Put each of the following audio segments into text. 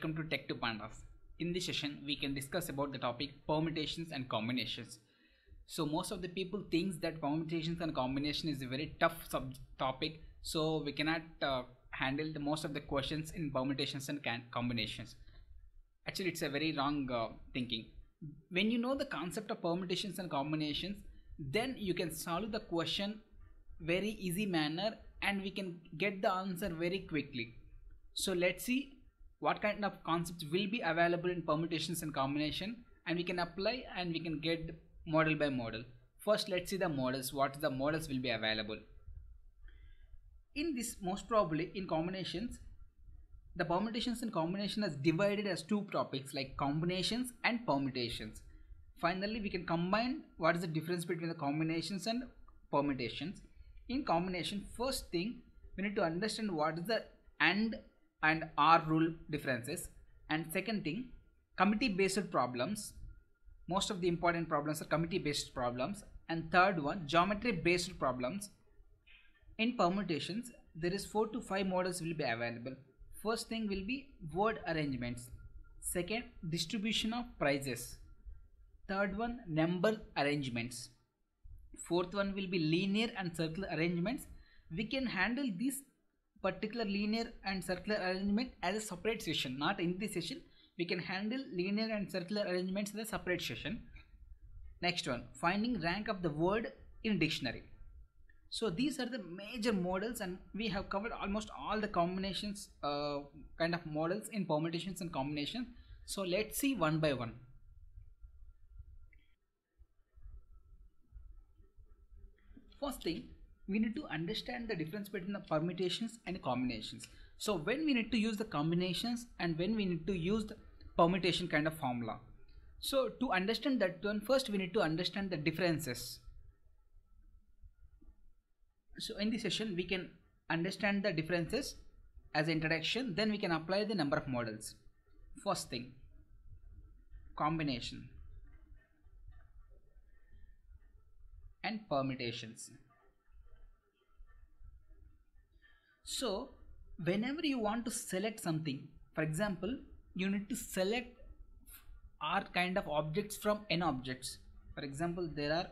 welcome to Tech to Pandas. In this session, we can discuss about the topic permutations and combinations. So most of the people thinks that permutations and combination is a very tough topic, so we cannot handle the most of the questions in permutations and combinations. Actually, it's a very wrong thinking. When you know the concept of permutations and combinations, then you can solve the question very easy manner and we can get the answer very quickly. So let's see what kind of concepts will be available in permutations and combination, and we can apply and we can get model by model. First, let's see the models. What the models will be available in this? Most probably in combinations, the permutations and combination is divided as two topics like combinations and permutations. Finally, we can combine what is the difference between the combinations and permutations. In combination, first thing we need to understand what is the and or rule differences, and second thing, committee based problems. Most of the important problems are committee based problems, and third one, geometry based problems. In permutations, there is 4 to 5 models will be available. First thing will be word arrangements, second distribution of prices, third one number arrangements, fourth one will be linear and circular arrangements. We can handle this particular linear and circular arrangement as a separate session, not in this session. We can handle linear and circular arrangements in a separate session. Next one, finding rank of the word in dictionary. So these are the major models, and we have covered almost all the combinations kind of models in permutations and combinations. So let's see one by one. First thing, we need to understand the difference between the permutations and combinations. So when we need to use the combinations and when we need to use the permutation kind of formula. So to understand that one, first we need to understand the differences. So in this session we can understand the differences as an introduction, then we can apply the number of models. First thing, combination and permutations. So whenever you want to select something, for example, you need to select R kind of objects from n objects. For example, there are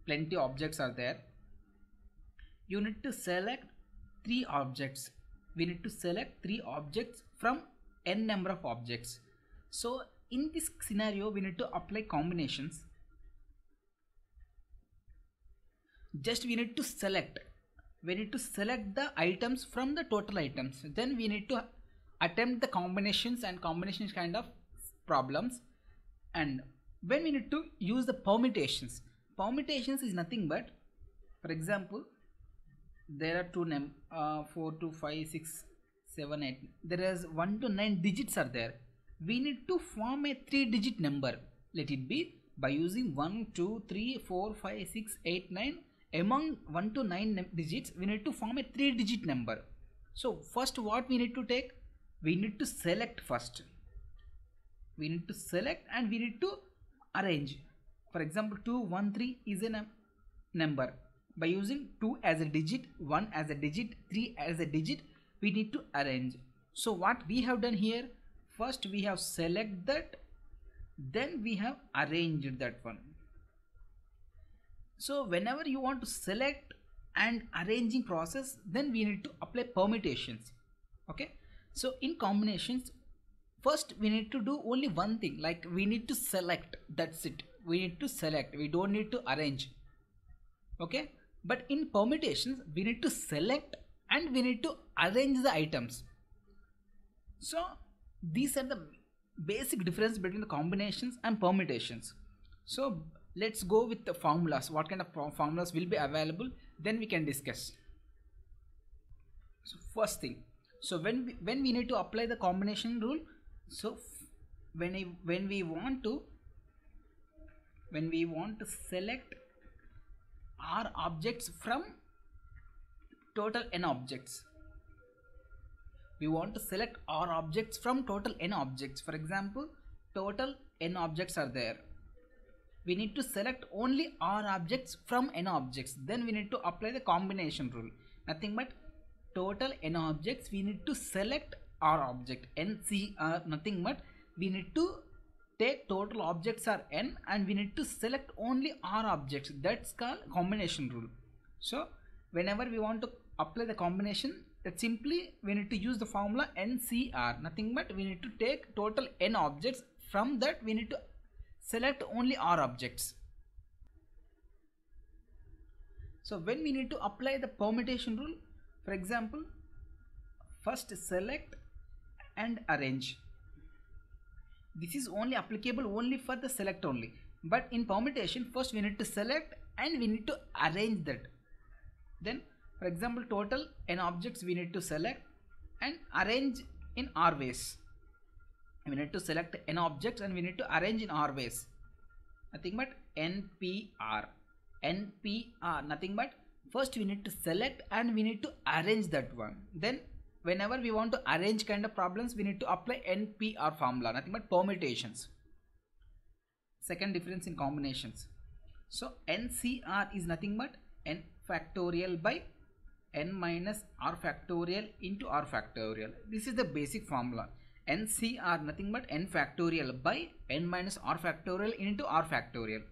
plenty objects are there. You need to select 3 objects. We need to select 3 objects from n number of objects. So in this scenario, we need to apply combinations. Just we need to select. We need to select the items from the total items. Then we need to attempt the combinations and combinations kind of problems. And when we need to use the permutations, permutations is nothing but, for example, there are 4 to 5 6 7 8, there is 1 to 9 digits are there. We need to form a 3-digit number. Let it be by using 1 2 3 4 5 6 8 9. Among 1 to 9 digits, we need to form a 3-digit number. So first what we need to take, we need to select first. We need to select and we need to arrange. For example, 213 is a number. By using 2 as a digit, 1 as a digit, 3 as a digit, we need to arrange. So what we have done here, first we have select that, then we have arranged that one. So whenever you want to select and arranging process, then we need to apply permutations. Okay, so in combinations, first we need to do only one thing, like we need to select. That's it. We need to select. We don't need to arrange. Okay, but in permutations we need to select and we need to arrange the items. So these are the basic difference between the combinations and permutations. So let's go with the formulas. What kind of formulas will be available, then we can discuss. So first thing, so when we need to apply the combination rule, so when we want to select R objects from total n objects, we want to select R objects from total n objects. For example, total n objects are there. We need to select only R objects from n objects. Then we need to apply the combination rule. Nothing but total n objects, we need to select R object. NCR nothing but we need to take total objects are n and we need to select only R objects. That's called combination rule. So whenever we want to apply the combination, that simply we need to use the formula NCR, nothing but we need to take total n objects. From that we need to select only R objects. So when we need to apply the permutation rule, for example, first select and arrange. This is only applicable only for the select only, but in permutation first we need to select and we need to arrange that. Then for example, total n objects we need to select and arrange in R ways. We need to select n objects and we need to arrange in R ways. Nothing but NPR. NPR nothing but first we need to select and we need to arrange that one. Then whenever we want to arrange kind of problems, we need to apply NPR formula, nothing but permutations. Second difference in combinations. So NCR is nothing but n factorial by n minus R factorial into R factorial. This is the basic formula. NCR nothing but n factorial by n minus R factorial into R factorial.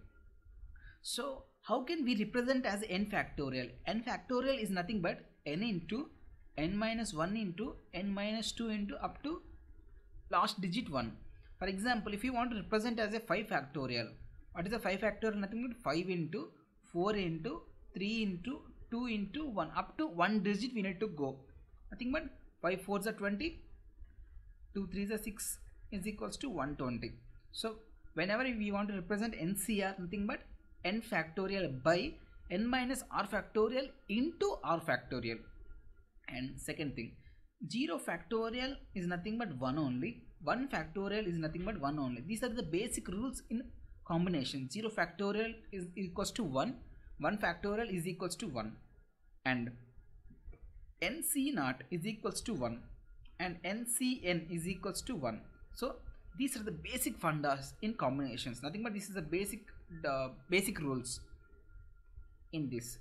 So how can we represent as n factorial? N factorial is nothing but n into n minus 1 into n minus 2 into up to last digit 1. For example, if you want to represent as a 5 factorial, what is a 5 factorial? Nothing but 5 into 4 into 3 into 2 into 1, up to 1 digit we need to go. Nothing but 5 4s are 20, 2 3s are 6 is equals to 120. So whenever we want to represent NCR, nothing but n factorial by n minus R factorial into R factorial. And second thing, 0 factorial is nothing but 1 only, 1 factorial is nothing but 1 only. These are the basic rules in combination. 0 factorial is equals to 1, 1 factorial is equals to 1, and NC naught is equals to 1 and NCN is equals to 1. So these are the basic fundas in combinations, nothing but this is the basic rules in this.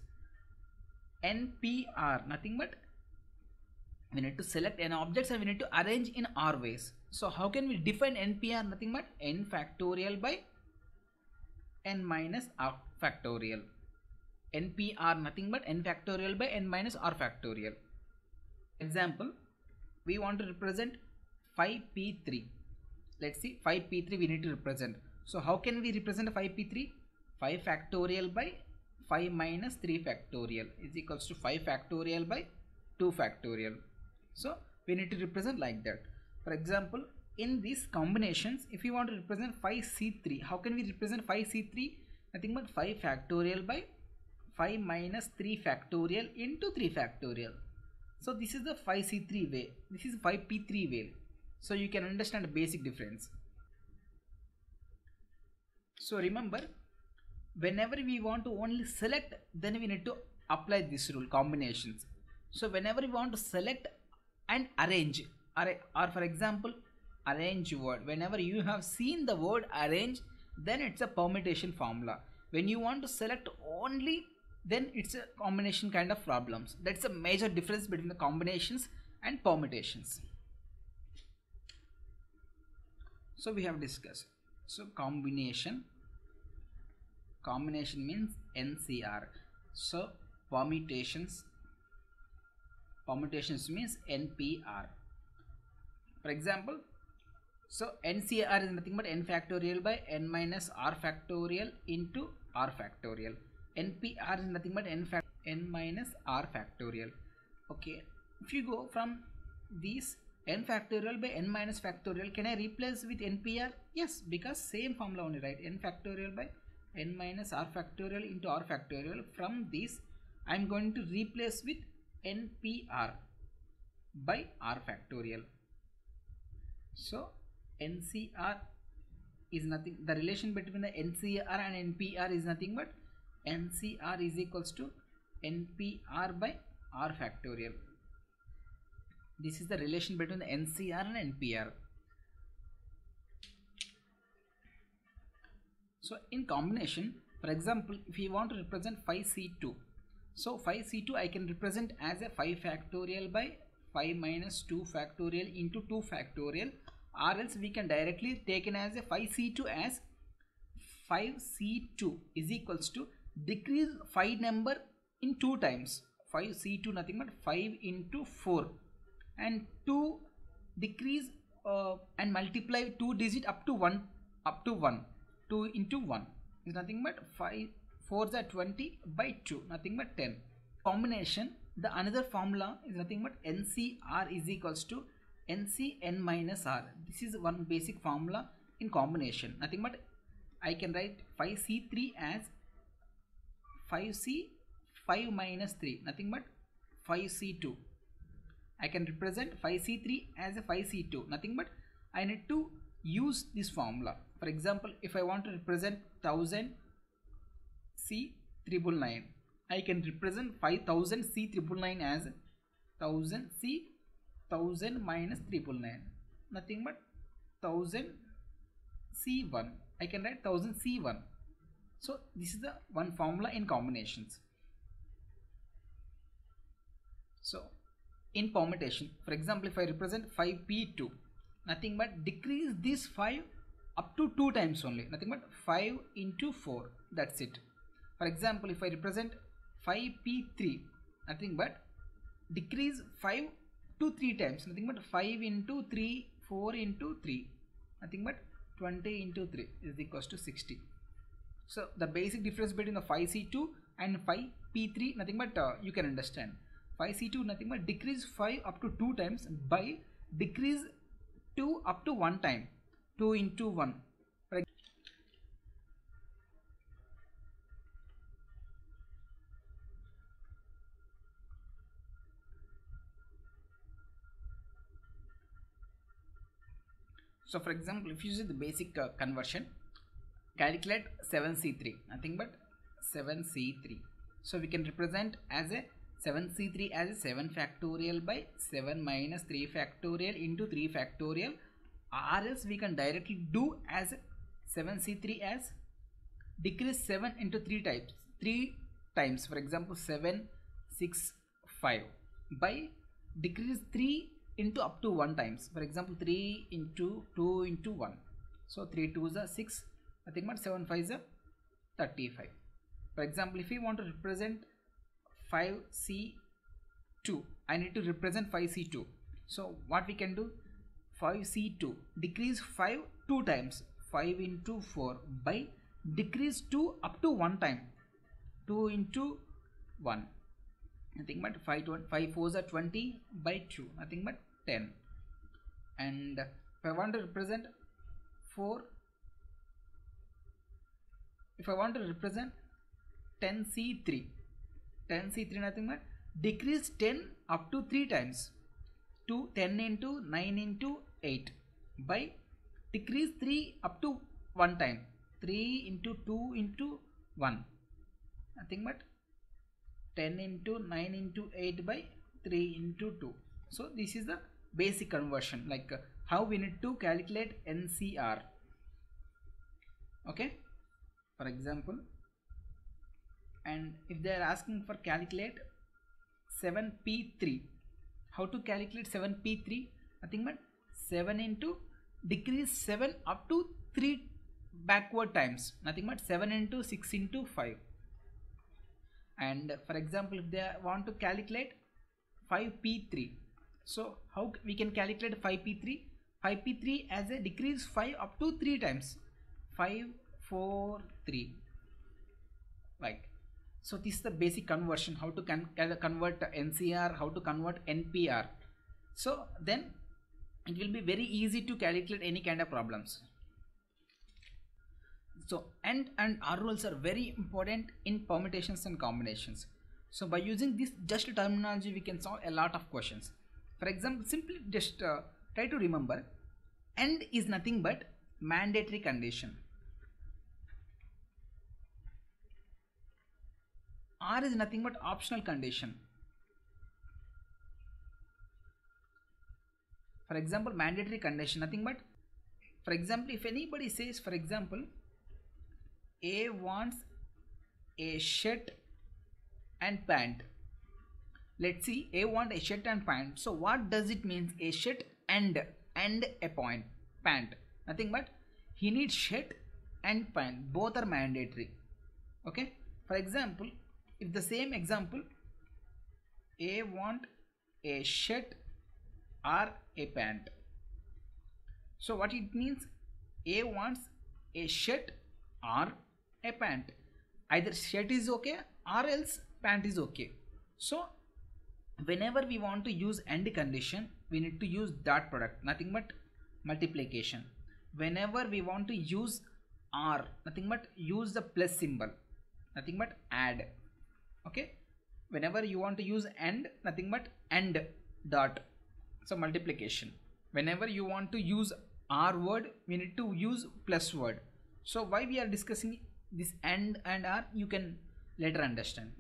NPR nothing but we need to select n objects and we need to arrange in R ways. So how can we define NPR? Nothing but n factorial by n minus R factorial. NPR nothing but n factorial by n minus R factorial. Example, we want to represent 5p3. Let's see, 5p3 we need to represent. So how can we represent 5p3? 5 factorial by 5 minus 3 factorial is equals to 5 factorial by 2 factorial. So we need to represent like that. For example, in these combinations, if you want to represent 5c3, how can we represent 5c3? Nothing but 5 factorial by 5 minus 3 factorial into 3 factorial. So this is the 5c3 way, this is 5p3 way. So you can understand the basic difference. So remember, whenever we want to only select, then we need to apply this rule, combinations. So whenever we want to select and arrange, or for example arrange word, whenever you have seen the word arrange, then it's a permutation formula. When you want to select only, then it's a combination kind of problems. That's a major difference between the combinations and permutations. So we have discussed. So combination means NCR. So permutations means NPR. For example, so NCR is nothing but n factorial by n minus R factorial into R factorial. NPR is nothing but n minus R factorial. Okay, if you go from these n factorial by n minus factorial, can I replace with NPR? Yes, because same formula only, right? N factorial by n minus R factorial into R factorial. From this I am going to replace with NPR by R factorial. So NCR is nothing, the relation between the NCR and NPR is nothing but NCR is equals to NPR by R factorial. This is the relation between the NCR and NPR. So in combination, for example, if you want to represent 5c2, so 5c2 I can represent as a 5 factorial by 5 minus 2 factorial into 2 factorial, or else we can directly take it as a 5c2 as 5c2 is equals to decrease 5 number in 2 times. 5c2 nothing but 5 into 4 and 2 decrease and multiply 2 digit up to 1 2 into 1 is nothing but 5 4s are 20 by 2 nothing but 10. Combination, the another formula is nothing but NCR is equals to NCN minus R. This is one basic formula in combination, nothing but I can write 5c3 as 5c 5 minus 3 nothing but 5c2. I can represent 5c3 as a 5c2 nothing but I need to use this formula. For example, if I want to represent 1000 C999, I can represent 5000 C999 as 1000 C 1000 minus 999 nothing but 1000 C1. I can write 1000 C1. So this is the one formula in combinations. So in permutation, for example, if I represent 5p2, nothing but decrease this 5 up to 2 times only, nothing but 5 into 4, that's it. For example, if I represent 5p3, nothing but decrease 5 to 3 times, nothing but 5 into 3, 4 into 3, nothing but 20 into 3 is equals to 60. So the basic difference between the 5c2 and 5p3 nothing but you can understand. 5c2 nothing but decrease 5 up to 2 times by decrease 2 up to 1 time, 2 into 1. So for example, if you use the basic conversion, calculate 7c3 nothing but 7c3. So we can represent as a 7c3 as a 7 factorial by 7 minus 3 factorial into 3 factorial, or else we can directly do as 7c3 as decrease 7 into 3 times, for example 7 6 5 by decrease 3 into up to 1 times, for example 3 into 2 into 1. So 3 2s are 6, nothing but 7 5s are 35. For example, if we want to represent 5c2, I need to represent 5c2. So what we can do, 5c2 decrease 5 2 times, 5 into 4 by decrease 2 up to 1 time, 2 into 1, nothing but 5 4s are 20 by 2, nothing but 10. And if I want to represent 10c3 nothing but decrease 10 up to 3 times, 10 into 9 into 8 by decrease 3 up to 1 time, 3 into 2 into 1, nothing but 10 into 9 into 8 by 3 into 2. So this is the basic conversion, like how we need to calculate NCR. Okay, for example, and if they are asking for calculate 7p3, how to calculate 7p3, nothing but 7 into decrease 7 up to 3 backward times, nothing but 7 into 6 into 5. And for example, if they want to calculate 5p3, so how we can calculate 5p3 as a decrease 5 up to 3 times, 5 4 3, like. So this is the basic conversion, how to convert NCR, how to convert NPR. So then it will be very easy to calculate any kind of problems. So AND and OR rules are very important in permutations and combinations. So by using this just terminology, we can solve a lot of questions. For example, simply just try to remember, AND is nothing but mandatory condition. OR is nothing but optional condition. For example, mandatory condition, nothing but, for example, if anybody says, for example, A wants a shirt and pant, let's see, A want a shirt and pant. So what does it mean? A shirt and a pant. Nothing but he needs shirt and pant. Both are mandatory. Okay. For example, if the same example, A want a shirt or a pant. So what it means? A wants a shirt or a pant. Either shirt is okay or else pant is okay. So whenever we want to use AND condition, we need to use dot product, nothing but multiplication. Whenever we want to use OR, nothing but use the plus symbol, nothing but add. Okay. Whenever you want to use AND, nothing but AND dot, so multiplication. Whenever you want to use OR word, we need to use plus word. So why we are discussing this AND and OR, you can later understand.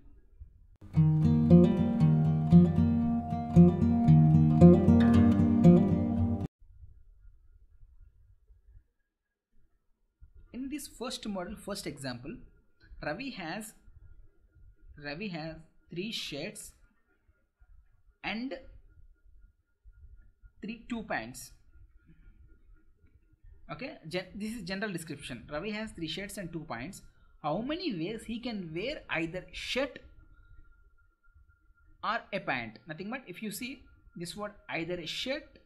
In this first model, first example, Ravi has 3 shirts and 2 pants. Okay, this is general description. Ravi has 3 shirts and 2 pants. How many ways he can wear either shirt or a pant? Nothing but if you see this word, either a shirt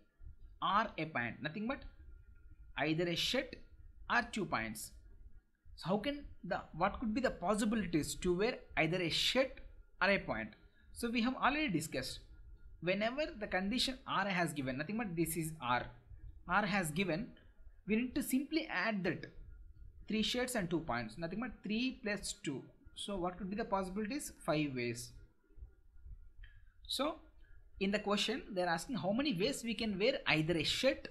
or a pant, nothing but either a shirt or 2 pants. So how can what could be the possibilities to wear either a shirt or a pant? So we have already discussed, whenever the condition R has given, nothing but this is R has given, we need to simply add that 3 shirts and 2 pants, nothing but 3 plus 2. So what could be the possibilities? 5 ways. So in the question they are asking how many ways we can wear either a shirt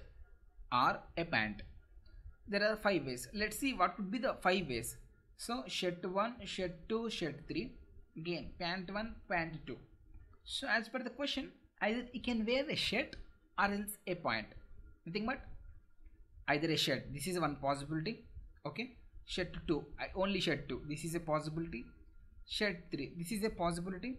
or a pant. There are 5 ways. Let's see what could be the 5 ways. So shirt 1, shirt 2, shirt 3, again pant 1, pant 2. So as per the question, either you can wear a shirt or else a pant, nothing but either a shirt. This is one possibility. Okay. Shirt 2, only shirt 2, this is a possibility. Shirt 3, this is a possibility.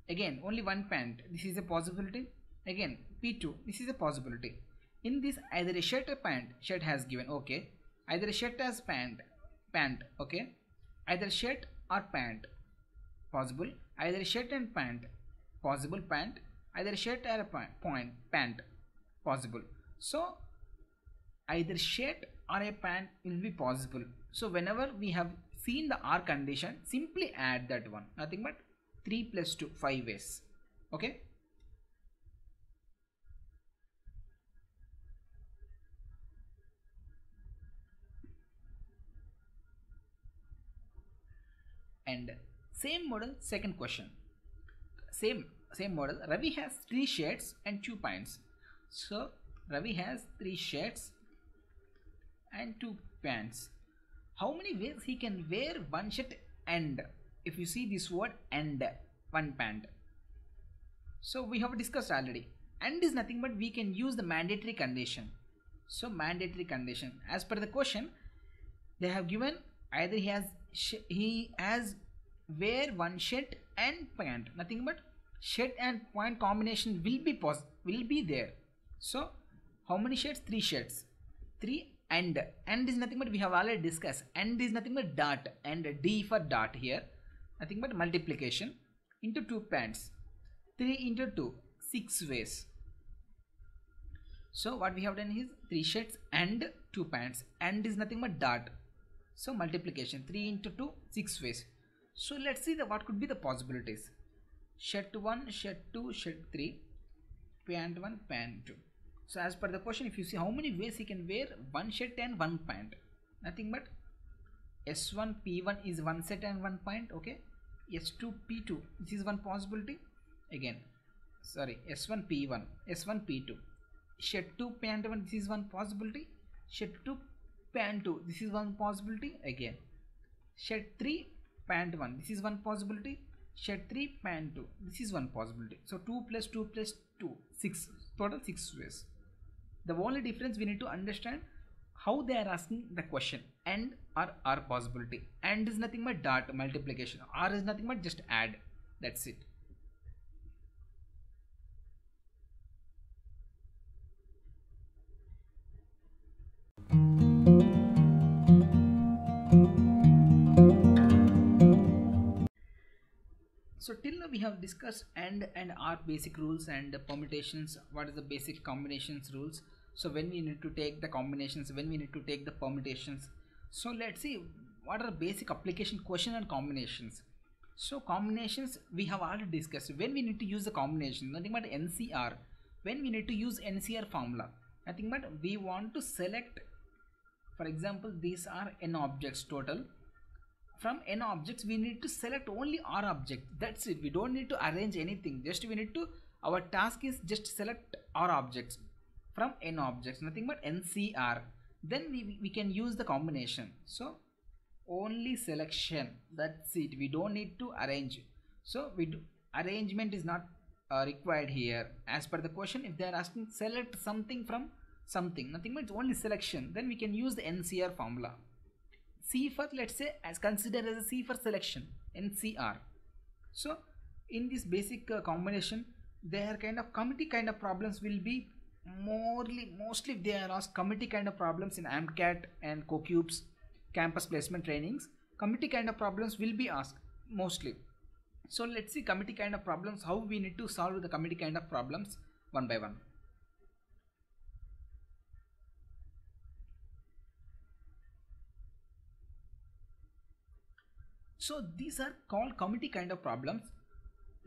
Again only one pant, this is a possibility. Again P2, this is a possibility. In this, either a shirt or pant, shirt has given, okay. Either a shirt as pant, okay. Either shirt or pant, possible. Either a shirt and pant, possible, pant. Either a shirt or a pant, possible. So either shirt or a pant will be possible. So whenever we have seen the R condition, simply add that one, nothing but 3 plus 2, 5 ways. Okay. And same model, second question, same model. Ravi has 3 shirts and 2 pants. So Ravi has 3 shirts and 2 pants. How many ways he can wear one shirt and, if you see this word, and one pant? So we have discussed already, and is nothing but we can use the mandatory condition. So mandatory condition, as per the question they have given, either he has wear one shirt and pant, nothing but shirt and pant combination will be there. So how many shirts? 3 shirts, 3, and is nothing but we have already discussed, and is nothing but dot, and D for dot here, nothing but multiplication into 2 pants, 3 into 2, 6 ways. So what we have done is 3 shirts and 2 pants, and is nothing but dot. So multiplication 3 into 2, 6 ways. So let's see what could be the possibilities. Shirt 1, shirt 2, shirt 3, pant 1, pant 2. So as per the question, if you see how many ways he can wear one shirt and one pant, nothing but S1 P1 is one shirt and one pant. Okay. S2 P2, this is one possibility. Again, sorry, S1 P1, S1 P2, shirt 2 pant 1, this is one possibility. Shirt 2 pant 2, this is one possibility. Again shirt 3 pant 1, this is one possibility. Shirt 3 pant 2, this is one possibility. So 2 plus 2 plus 2, 6, total 6 ways. The only difference we need to understand how they are asking the question, and or R possibility. And is nothing but dot, multiplication. R is nothing but just add, that's it. So till now we have discussed and R basic rules and permutations. What is the basic combinations rules? So when we need to take the combinations, when we need to take the permutations. So let's see what are basic application question and combinations. So combinations we have already discussed. When we need to use the combination, nothing but NCR. When we need to use NCR formula, nothing but we want to select. For example, these are n objects total. From n objects we need to select only R object. That's it. We don't need to arrange anything. Just we need to, our task is just select R objects from n objects, nothing but NCR. Then we can use the combination. So only selection, that's it. We don't need to arrange. So arrangement is not required here. As per the question, if they are asking select something from something, nothing but it's only selection, then we can use the NCR formula. C for, let's say, as considered as a C for selection, NCR. So in this basic combination, their kind of committee kind of problems will be mostly they are asked committee kind of problems in AMCAT and CoCubes campus placement trainings. Committee kind of problems will be asked mostly. So let's see committee kind of problems, how we need to solve the committee kind of problems one by one. So these are called committee kind of problems.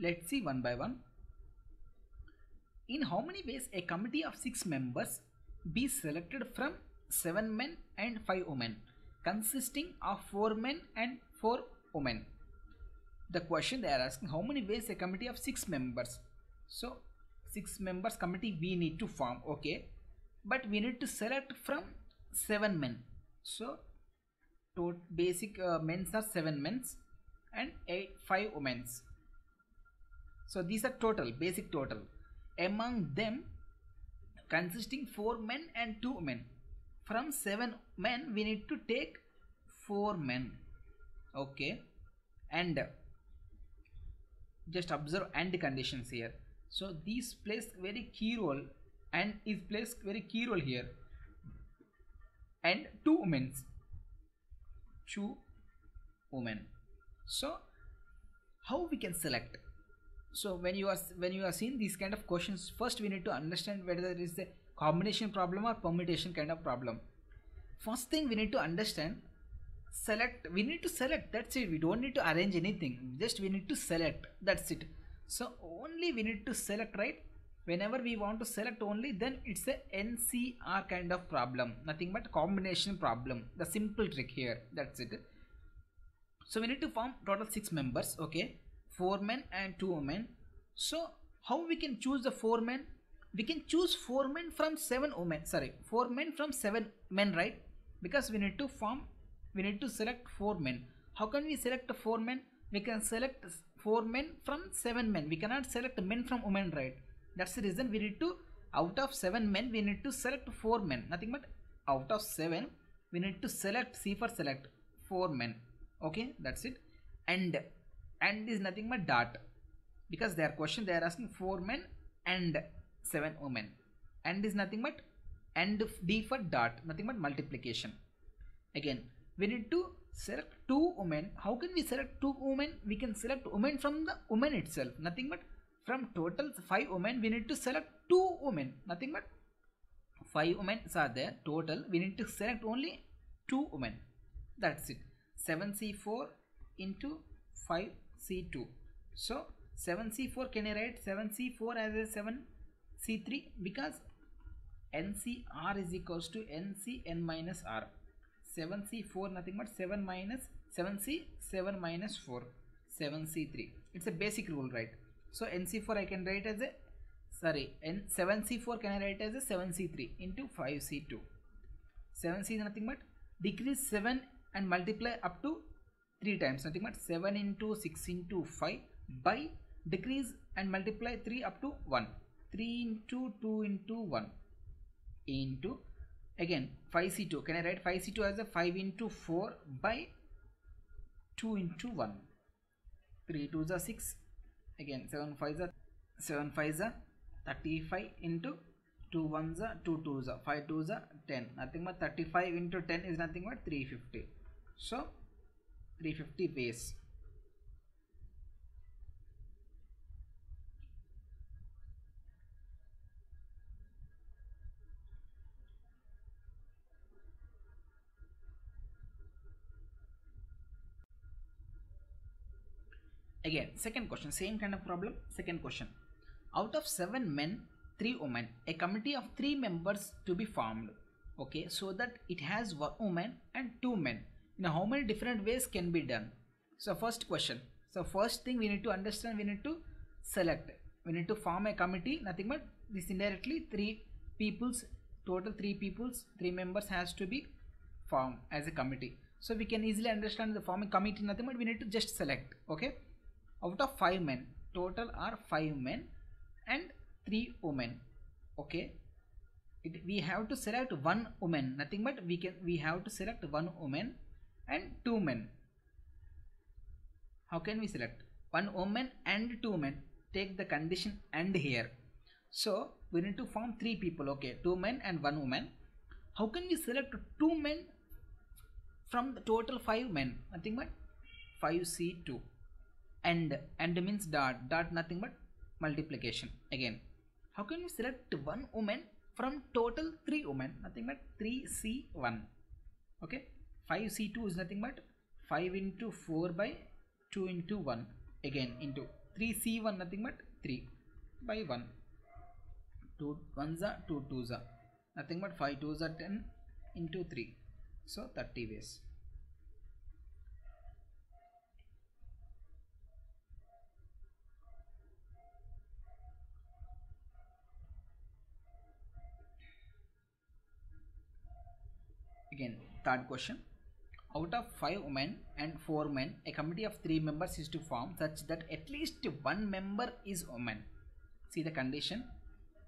Let's see one by one. In how many ways a committee of 6 members be selected from 7 men and 5 women, consisting of 4 men and 4 women? The question they are asking, how many ways a committee of 6 members. So 6 members committee we need to form, okay, but we need to select from 7 men. So basic men's are 7 men's and 5 women's. So these are total, basic total. Among them consisting 4 men and 2 women. From 7 men we need to take 4 men, okay, and just observe and conditions here. So these plays very key role and is plays very key role here. And 2 women's, 2 women. So how we can select? So when you are seeing these kind of questions, first we need to understand whether it is a combination problem or permutation kind of problem. First thing we need to understand, select, we need to select, that's it. We don't need to arrange anything, just we need to select, that's it. So only we need to select, right? Whenever we want to select only, then it's a NCR kind of problem, nothing but combination problem, the simple trick here, that's it. So we need to form total 6 members, okay, 4 men and 2 women. So how we can choose the 4 men? We can choose 4 men from 7 women, sorry, 4 men from 7 men, right? Because we need to select 4 men. How can we select 4 men? We can select 4 men from 7 men. We cannot select men from women, right? That's the reason we need to, out of 7 men we need to select 4 men, nothing but out of 7 we need to select, C for select, 4 men, okay, that's it. And is nothing but dot, because their question they are asking 4 men and 7 women, and is nothing but, and D for dot, nothing but multiplication. Again we need to select 2 women. How can we select 2 women? We can select women from the women itself, nothing but from total 5 women we need to select 2 women, nothing but 5 women are there total, we need to select only 2 women, that's it. 7C4 into 5C2. So 7C4, can I write 7C4 as a 7C3? Because NCR is equals to NCN minus R. 7C4 nothing but 7 minus 7C, 7 minus 4, 7C3. It's a basic rule, right? So NC4 I can write as a, sorry, 7C4 can I write as a 7C3 into 5C2. 7C is nothing but decrease 7 and multiply up to 3 times, nothing but 7 into 6 into 5 by decrease and multiply 3 up to 1, 3 into 2 into 1 into, again 5C2, can I write 5C2 as a 5 into 4 by 2 into 1, 3 2s are 6, again 7 5s are 35 into 2 1s are 2 2s are 5 2s are 10, nothing but 35 into 10 is nothing but 350. So 350 ways. Again, second question, same kind of problem. Second question, out of 7 men 3 women, a committee of 3 members to be formed, okay, so that it has 1 woman and 2 men. Now how many different ways can be done? So first question, so first thing we need to understand, we need to select, we need to form a committee, nothing but this indirectly 3 people's, total 3 people's, 3 members has to be formed as a committee. So we can easily understand the forming committee, nothing but we need to just select, okay, out of 5 men, total are 5 men and 3 women, okay. We have to select 1 woman, nothing but we have to select 1 woman and 2 men. How can we select 1 woman and 2 men? Take the condition and here. So we need to form 3 people, okay, 2 men and 1 woman. How can we select 2 men from the total 5 men? Nothing but 5C2. And means dot nothing but multiplication. Again, how can we select 1 woman from total 3 women? Nothing but 3C1. Okay, 5C2 is nothing but 5 into 4 by 2 into 1, again into 3C1, nothing but 3 by 1, 2 1s are 2 2s are nothing but 5 2s are 10 into 3, so 30 ways. Again, third question, out of 5 women and 4 men, a committee of 3 members is to form such that at least 1 member is woman. See the condition,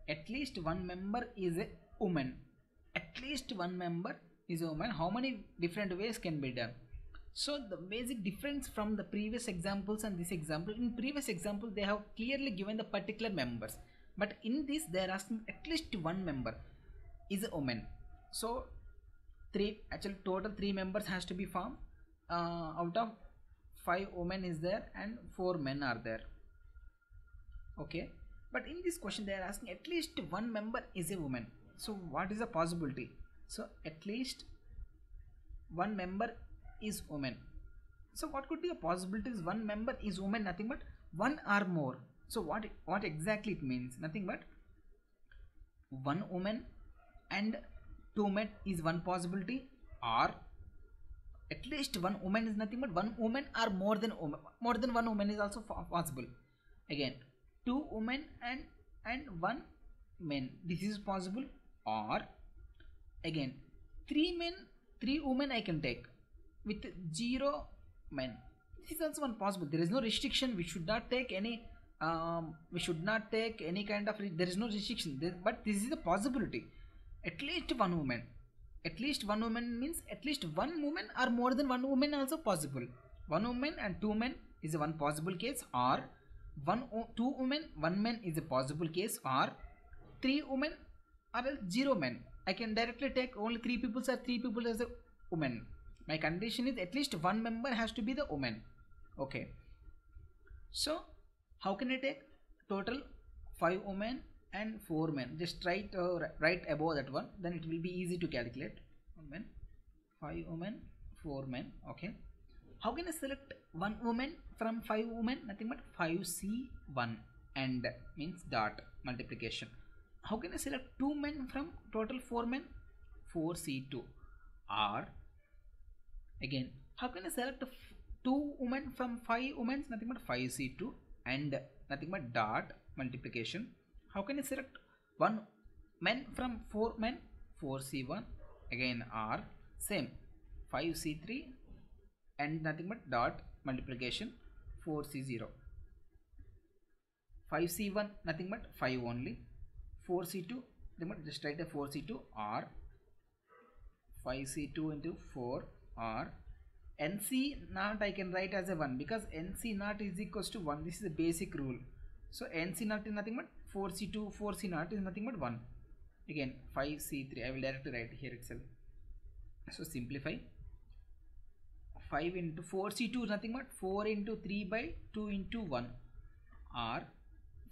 at least 1 member is a woman, at least 1 member is a woman. How many different ways can be done? So the basic difference from the previous examples and this example, in previous example they have clearly given the particular members, but in this they are asking at least 1 member is a woman. So actually total 3 members has to be formed, out of 5 women is there and 4 men are there, okay. But in this question they are asking at least 1 member is a woman. So what is the possibility? So at least 1 member is woman. So what could be the possibilities? 1 member is woman, nothing but 1 or more. So what exactly it means? Nothing but 1 woman and 2 men is one possibility, or at least 1 woman is nothing but 1 woman, or more than 1 woman is also possible. Again, 2 women and 1 man, this is possible. Or again 3 men 3 women I can take with 0 men, this is also one possible. There is no restriction, we should not take any kind of there is no restriction there, but this is a possibility. At least 1 woman, at least 1 woman means at least 1 woman or more than 1 woman also possible. 1 woman and 2 men is a one possible case, or 2 women 1 man is a possible case, or 3 women or 0 men. I can directly take only 3 people or 3 people as a woman. My condition is at least 1 member has to be the woman, okay. So how can I take total 5 women and 4 men? Just write right above that one, then it will be easy to calculate. 5 women 4 men, okay. How can I select 1 woman from 5 women? Nothing but 5C1 and means dot multiplication. How can I select 2 men from total 4 men? 4C2. Or again, how can I select 2 women from 5 women? Nothing but 5C2 and nothing but dot multiplication. How can I select 1 man from 4 men? 4C1 again, or same 5C3 and nothing but dot multiplication 4C0. 5C1 nothing but 5 only, 4C2 just write a 4C2 or 5C2 into 4, or NC naught I can write as a 1 because NC naught is equals to 1. This is a basic rule. So NC naught is nothing but 4C2, 4C naught is nothing but 1. Again 5C3 I will directly write here itself. So simplify, 5 into 4C2 is nothing but 4 into 3 by 2 into 1, or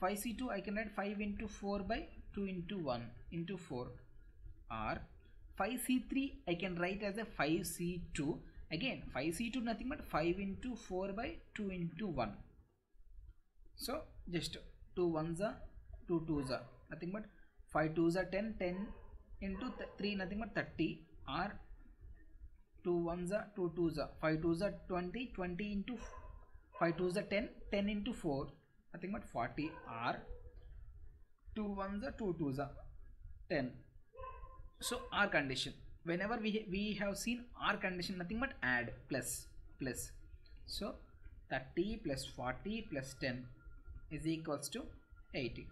5C2 I can write 5 into 4 by 2 into 1 into 4, or 5C3 I can write as a 5C2, again 5C2 nothing but 5 into 4 by 2 into 1. So just 2 ones are 2 twos are nothing but 5 twos are 10, 10 into 3 nothing but 30, or 2 ones are 2 twos are 5 twos are 20, 20 into 5 twos are 10, 10 into 4 nothing but 40, or 2 ones are 2 twos are 10. So our condition, whenever we have seen our condition, nothing but add plus. So 30 plus 40 plus 10 is equals to 80.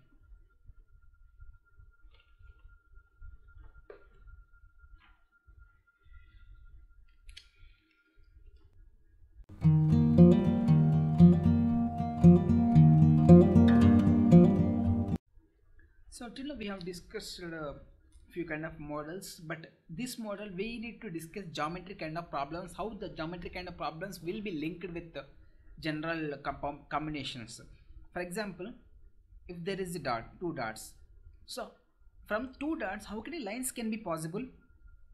So till now we have discussed few kind of models, but this model we need to discuss geometry kind of problems, how the geometry kind of problems will be linked with the general combinations. For example, if there is a dot, two dots, so from two dots how many lines can be possible?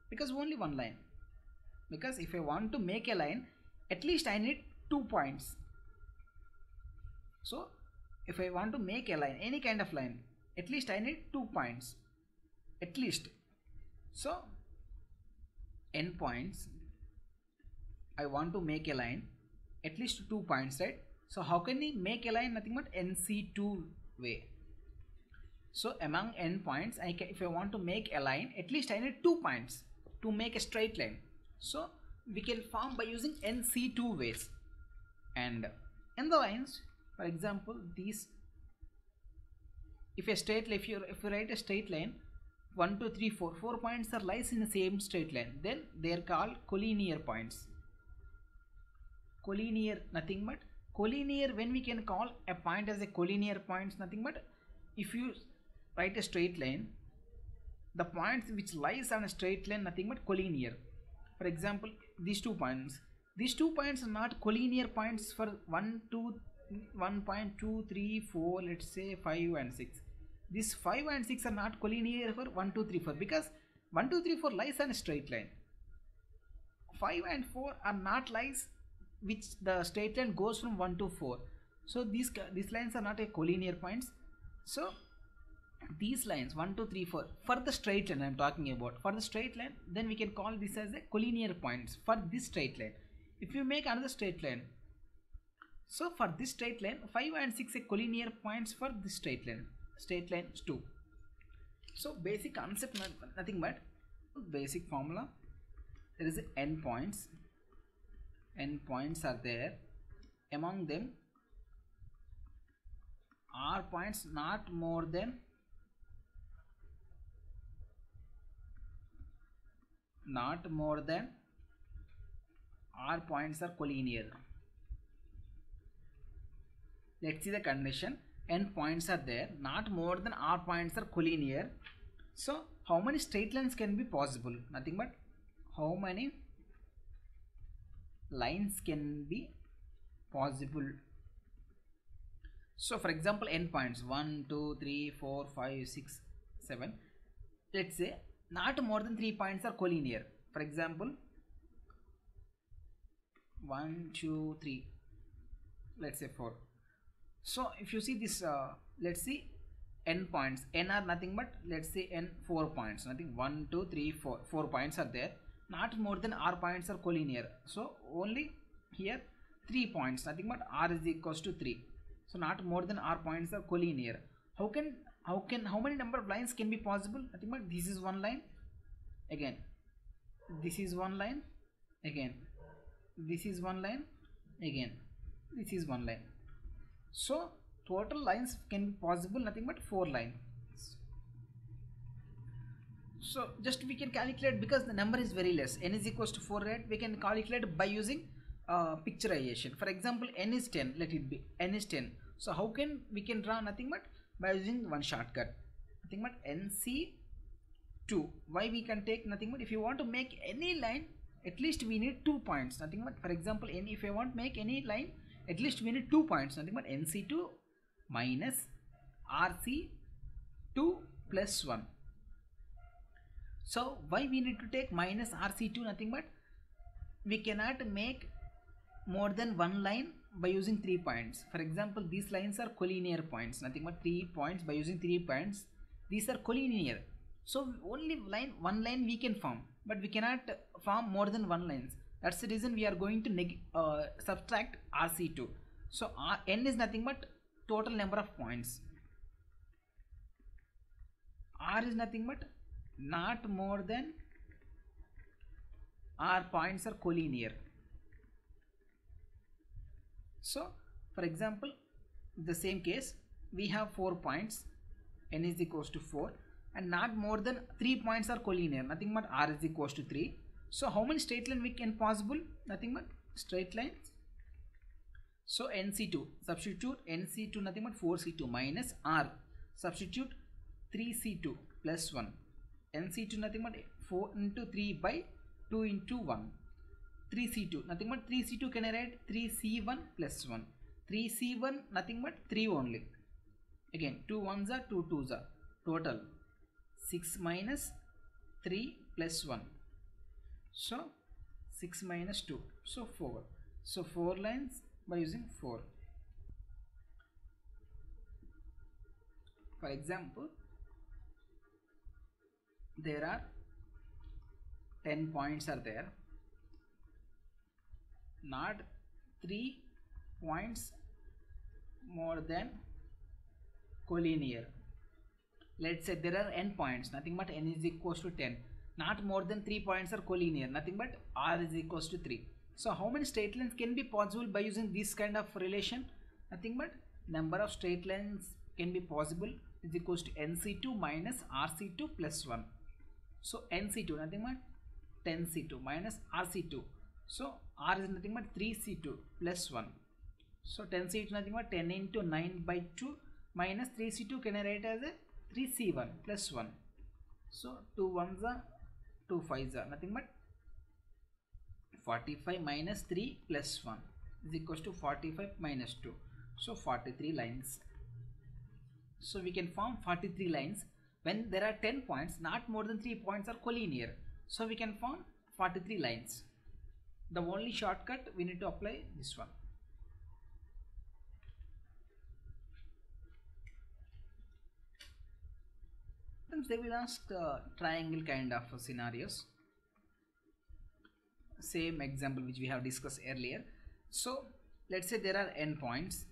Because only one line. Because if I want to make a line, at least I need 2 points. So if I want to make a line, any kind of line, at least I need 2 points, at least. So n points, I want to make a line, at least 2 points, right? So how can we make a line? Nothing but NC2 way. So among n points, if I want to make a line, at least I need 2 points to make a straight line. So we can form by using NC2 ways. And in the lines, for example, these, if you write a straight line, 1 2 3 4, 4 points are lies in the same straight line, then they are called collinear points. Collinear, nothing but collinear. When we can call a point as a collinear points, nothing but if you write a straight line, the points which lies on a straight line, nothing but collinear. For example, these 2 points, are not collinear points for 1.2 3 4, let's say 5 and 6. These 5 and 6 are not collinear for 1 2 3 4, because 1 2 3 4 lies on a straight line. 5 and 4 are not lies which the straight line goes from 1 to 4. So these lines are not a collinear points. So these lines 1 2 3 4 for the straight line I am talking about, for the straight line, then we can call this as a collinear points for this straight line. If you make another straight line, so for this straight line 5 and 6 are collinear points for this straight line 2. So basic concept, nothing but basic formula. There is n points are there, among them r points not more than r points are collinear. Let's see the condition. N points are there, not more than r points are collinear. So how many straight lines can be possible? Nothing but how many lines can be possible. So for example, n points 1 2 3 4 5 6 7, let's say not more than 3 points are collinear. For example, 1 2 3, let's say 4. So if you see this, let's see n points, n are nothing but, let's say n 4 points, nothing 1 2 3 4, 4 points are there, not more than r points are collinear. So only here 3 points, nothing but r is equals to 3. So not more than r points are collinear. How many number of lines can be possible? Nothing but this is one line, again this is one line, again this is one line, again this is one line. So total lines can be possible, nothing but 4 lines. So just we can calculate, because the number is very less, n is equals to 4, right? We can calculate by using picturization. For example, n is 10, let it be n is 10. So how can we can draw? Nothing but by using one shortcut, nothing but NC2. Why we can take? Nothing but if you want to make any line, at least we need 2 points, nothing but, for example, if I want to make any line, at least we need 2 points, nothing but NC2 minus RC2 plus 1. So why we need to take minus RC2? Nothing but we cannot make more than one line by using 3 points. For example, these lines are collinear points, nothing but 3 points. By using 3 points, these are collinear, so only one line we can form, but we cannot form more than one lines. That's the reason we are going to subtract RC2. So n is nothing but total number of points. R is nothing but not more than R points are collinear. So for example, the same case, we have 4 points, n is equals to 4, and not more than 3 points are collinear, nothing but R is equals to 3. So how many straight line we can possible? Nothing but straight lines. So NC2, substitute NC2 nothing but 4C2 minus R, substitute 3C2 plus 1. NC2 nothing but 4 into 3 by 2 into 1. 3C2 nothing but 3C2 can I write 3C1 plus 1. 3C1 nothing but 3 only. Again 2 ones are 2 twos are. Total 6 minus 3 plus 1. So 6 minus 2. So 4. So 4 lines by using 4. For example, there are 10 points are there. Not 3 points more than collinear. Let's say there are n points, nothing but n is equals to 10. Not more than 3 points are collinear, nothing but R is equals to 3. So how many straight lines can be possible by using this kind of relation? Nothing but number of straight lines can be possible is equals to NC2 minus RC2 plus 1. So NC2 nothing but 10C2 minus RC2. So R is nothing but 3C2 plus 1. So 10C2 nothing but 10 into 9 by 2 minus 3C2 can I write as a 3C1 plus 1. So 2 ones are 2 5s are nothing but 45 minus 3 plus 1 is equals to 45 minus 2. So 43 lines. So we can form 43 lines when there are 10 points, not more than 3 points are collinear. So we can form 43 lines. The only shortcut we need to apply this one. Sometimes they will ask triangle kind of scenarios. Same example which we have discussed earlier. So let's say there are n points,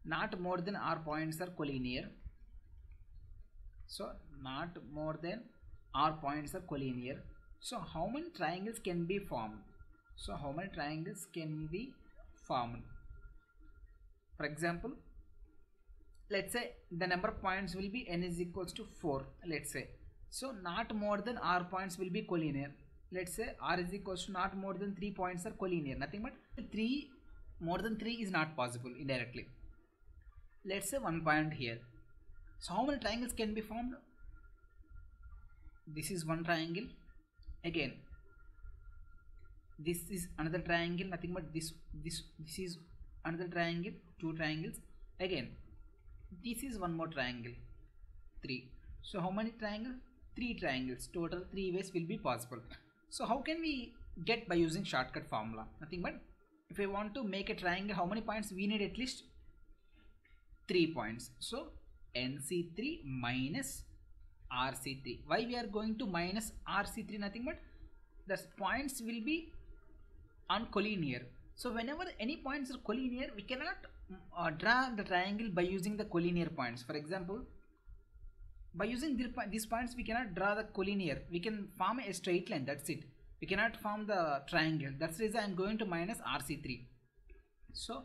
not more than R points are collinear. So not more than R points are collinear. So how many triangles can be formed? So how many triangles can be formed? For example, let's say the number of points will be n is equals to 4, let's say. So not more than R points will be collinear. Let's say R is equals to not more than 3 points are collinear, nothing but 3 more than 3 is not possible indirectly. Let's say 1 point here. So how many triangles can be formed? This is one triangle. Again this is another triangle, nothing but this is another triangle, 2 triangles. Again this is one more triangle, 3. So how many triangles? 3 triangles. Total 3 ways will be possible. So how can we get by using shortcut formula? Nothing but if I want to make a triangle, how many points we need? At least 3 points. So NC3 minus RC3. Why we are going to minus RC3? Nothing but the points will be on collinear. So whenever any points are collinear, we cannot draw the triangle by using the collinear points. For example, by using these points we cannot draw the collinear. We can form a straight line, that's it. We cannot form the triangle. That's the reason I am going to minus RC3. So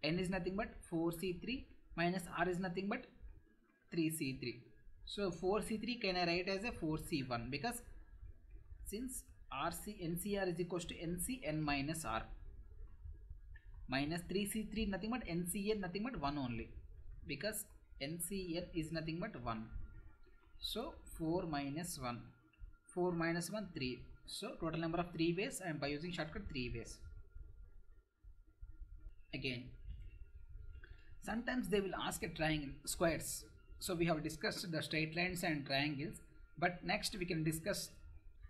n is nothing but 4C3 minus R is nothing but 3C3. So 4C3 can I write as a 4C1, because since NCR is equals to NCN minus R, minus 3C3 nothing but NCN nothing but 1 only, because NCN is nothing but 1. So 4 minus 1, 4 minus 1 3. So total number of 3 ways, and by using shortcut 3 ways. Again sometimes they will ask a triangle squares. So we have discussed the straight lines and triangles, but next we can discuss,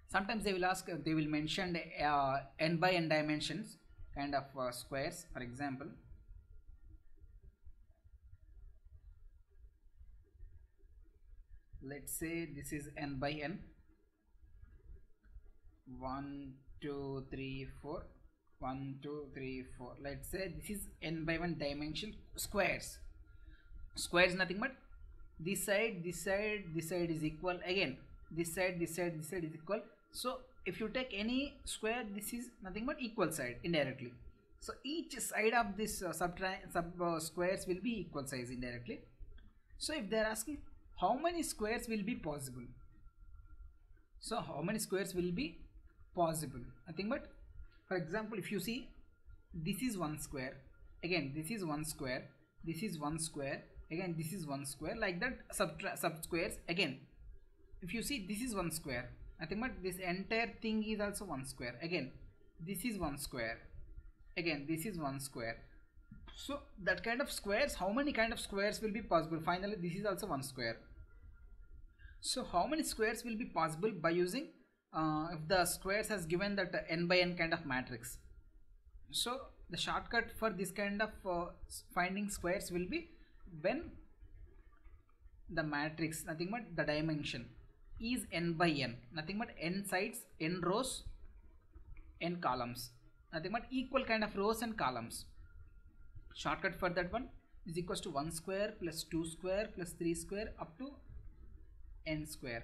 sometimes they will ask, they will mention n by n dimensions. kind of squares. For example, let's say this is n by n, 1 2 3 4, 1 2 3 4. Let's say this is n by 1 dimension squares. Square is nothing but this side, this side, this side is equal, again this side, this side, this side is equal. So if you take any square, this is nothing but equal side indirectly. So each side of this squares will be equal size indirectly. So if they are asking how many squares will be possible, so how many squares will be possible, nothing but, for example, if you see, this is one square, again this is one square, this is one square, again this is one square, like that sub squares. Again if you see, this is one square, nothing but this entire thing is also one square, again this is one square, again this is one square. So that kind of squares, how many kind of squares will be possible? Finally this is also one square. So how many squares will be possible by using if the squares has given that n by n kind of matrix? So the shortcut for this kind of finding squares will be when the matrix, nothing but the dimension is n by n, nothing but n sides, n rows, n columns, nothing but equal kind of rows and columns. Shortcut for that one is equals to 1 square plus 2 square plus 3 square up to n square.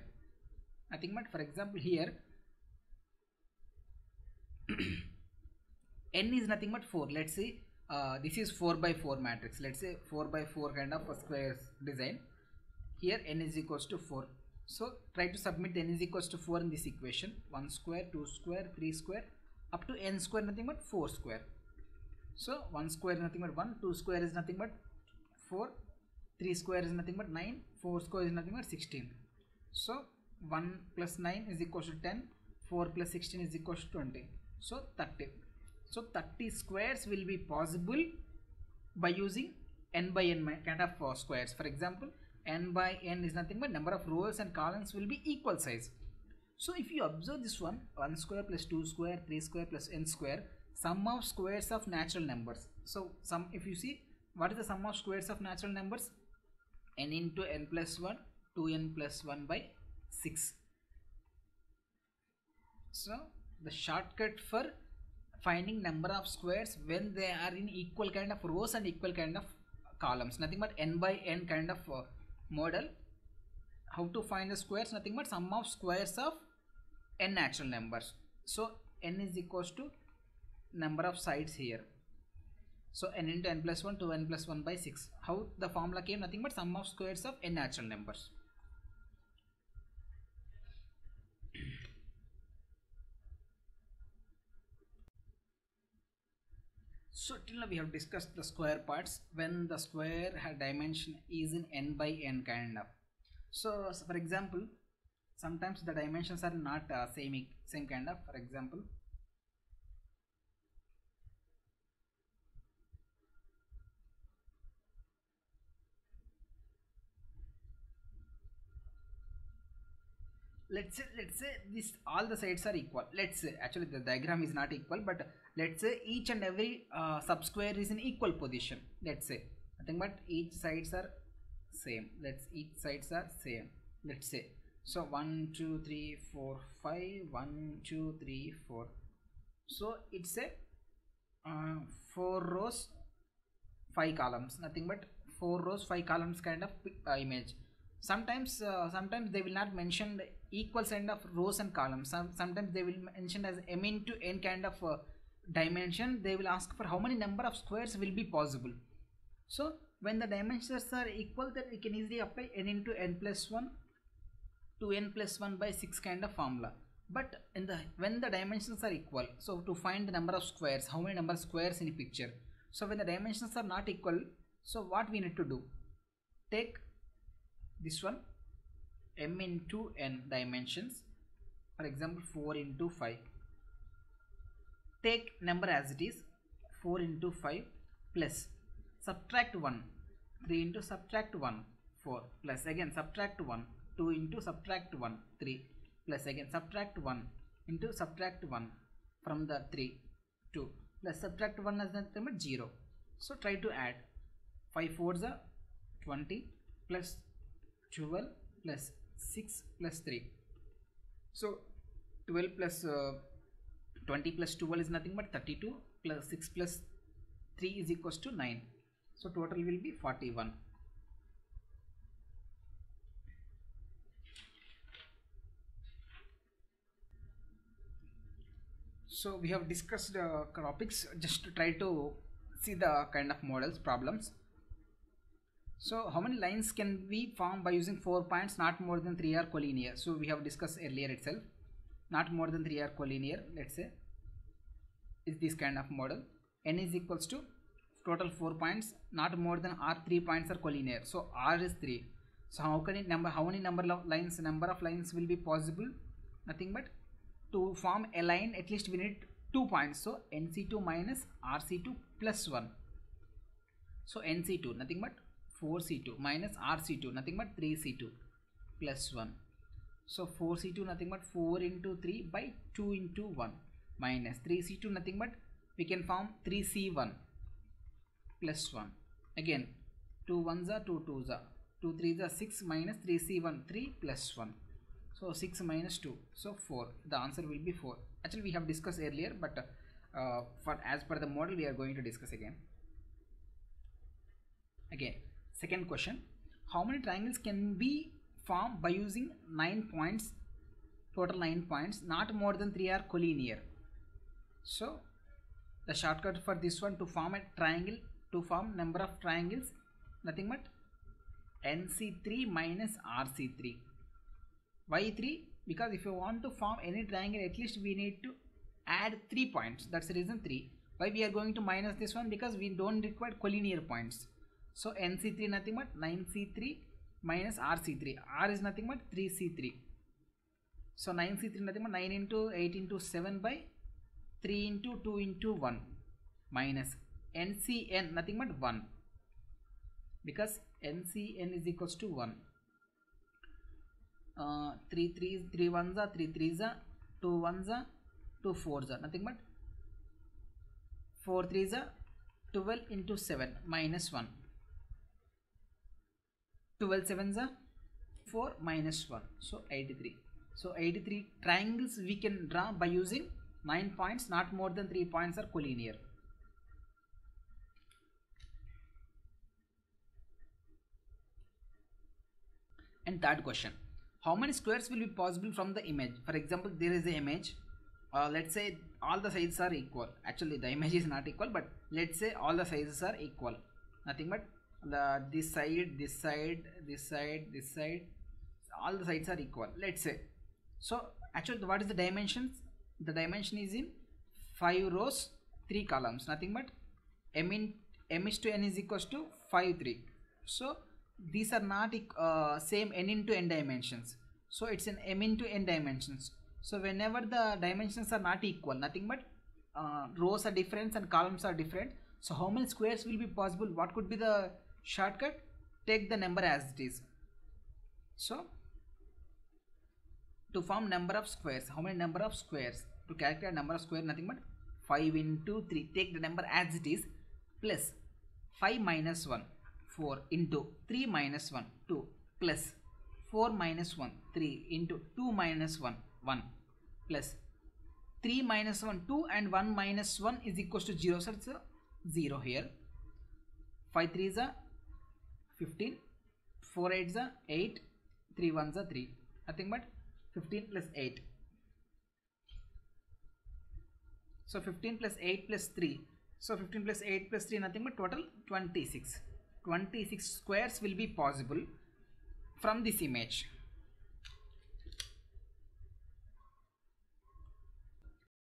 Nothing but, for example, here n is nothing but 4. Let's say this is 4 by 4 matrix. Let's say 4 by 4 kind of a square design. Here n is equals to 4. So try to submit n is equals to 4 in this equation. 1 square, 2 square, 3 square up to n square, nothing but 4 square. So 1 square is nothing but 1, 2 square is nothing but 4, 3 square is nothing but 9, 4 square is nothing but 16. So 1 plus 9 is equals to 10, 4 plus 16 is equals to 20. So 30. So 30 squares will be possible by using n by n kind of squares. For example, n by n is nothing but number of rows and columns will be equal size. So if you observe this one, 1 square plus 2 square, 3 square plus n square, sum of squares of natural numbers. So if you see, what is the sum of squares of natural numbers? N into n plus 1, 2n plus 1 by 6. So the shortcut for finding number of squares when they are in equal kind of rows and equal kind of columns, nothing but n by n kind of model. How to find the squares? Nothing but sum of squares of n natural numbers. So n is equals to number of sides here. So n into n plus 1, 2n plus 1 by 6. How the formula came? Nothing but sum of squares of n natural numbers. So till now we have discussed the square parts when the square dimension is in n by n kind of. So for example, sometimes the dimensions are not same kind of. For example, let's say this all the sides are equal. Let's say actually the diagram is not equal, but let's say each and every subsquare is in equal position. Let's say nothing but each sides are same. Each sides are same. Let's say so 1 2 3 4 5, 1 2 3 4. So it's a 4 rows 5 columns, nothing but 4 rows 5 columns kind of image. Sometimes they will not mention the equal kind of rows and columns. Sometimes they will mention as m into n kind of dimension. They will ask for how many number of squares will be possible. So when the dimensions are equal, then we can easily apply n into n plus 1 to n plus 1 by 6 kind of formula. But when the dimensions are equal, so to find the number of squares, how many number of squares in a picture. So when the dimensions are not equal, so what we need to do? Take this one, m into n dimensions, for example 4 into 5. Take number as it is, 4 into 5 plus subtract 1, 3 into subtract 1, 4 plus again subtract 1, 2 into subtract 1, 3 plus again subtract 1 into subtract 1 from the 3, 2 plus subtract 1 as nothing but 0. So try to add 5 4s are 20 plus 12 plus 6 plus 3. So 12 plus 20 plus 12 is nothing but 32 plus 6 plus 3 is equals to 9. So total will be 41. So we have discussed topics just to try to see the kind of models problems. So how many lines can we form by using 4 points? Not more than 3 are collinear. So we have discussed earlier itself. Not more than 3 are collinear. Let's say is this kind of model. N is equals to total 4 points. Not more than R 3 points are collinear. So R is 3. So how many number of lines will be possible? Nothing but to form a line at least we need 2 points. So NC2 minus RC2 plus 1. So NC2 nothing but 4C2 minus RC2 nothing but 3C2 plus 1. So 4C2 nothing but 4 into 3 by 2 into 1 minus 3C2 nothing but we can form 3C1 plus 1. Again 2 1s are 2 2s are 2 3s are 6 minus 3C1 3 plus 1. So 6 minus 2, so 4. The answer will be 4. Actually we have discussed earlier, but for as per the model we are going to discuss again. Second question, how many triangles can be formed by using 9 points, total 9 points, not more than 3 are collinear? So the shortcut for this one, to form a triangle, to form number of triangles, nothing but NC3 minus RC3. Why 3? Because if you want to form any triangle, at least we need to add 3 points. That's the reason 3. Why we are going to minus this one? Because we don't require collinear points. So NC3 nothing but 9C3 minus RC3. R is nothing but 3C3. So 9C3 nothing but 9 into 8 into 7 by 3 into 2 into 1 minus NCN nothing but 1. Because NCN is equals to 1. 3 1s are 3 3s are 2 1s are 2 4s are nothing but 4 3s are 12 into 7 minus 1. 12 7s are 4 minus 1. So 83. So 83 triangles we can draw by using 9 points, not more than 3 points are collinear. And third question, how many squares will be possible from the image? For example, there is an image. Let's say all the sizes are equal. Actually the image is not equal, but let's say all the sizes are equal. Nothing but this side, this side, this side, this side, all the sides are equal, let's say. So actually what is the dimensions? The dimension is in 5 rows 3 columns, nothing but m is to n is equals to 5 3. So these are not same n into n dimensions, so it's an m into n dimensions. So whenever the dimensions are not equal, nothing but rows are different and columns are different. So how many squares will be possible? What could be the shortcut? Take the number as it is. So to form number of squares, how many number of squares? To calculate number of square, nothing but 5 into 3. Take the number as it is, plus 5 minus 1 4 into 3 minus 1 2 plus 4 minus 1 3 into 2 minus 1 1 plus 3 minus 1 2 and 1 minus 1 is equals to 0. So it's a 0 here. 5 3s are 15, 4 8s are 8, 3 1s are 3, nothing but 15 plus 8. So 15 plus 8 plus 3. So 15 plus 8 plus 3 nothing but total 26. 26 squares will be possible from this image.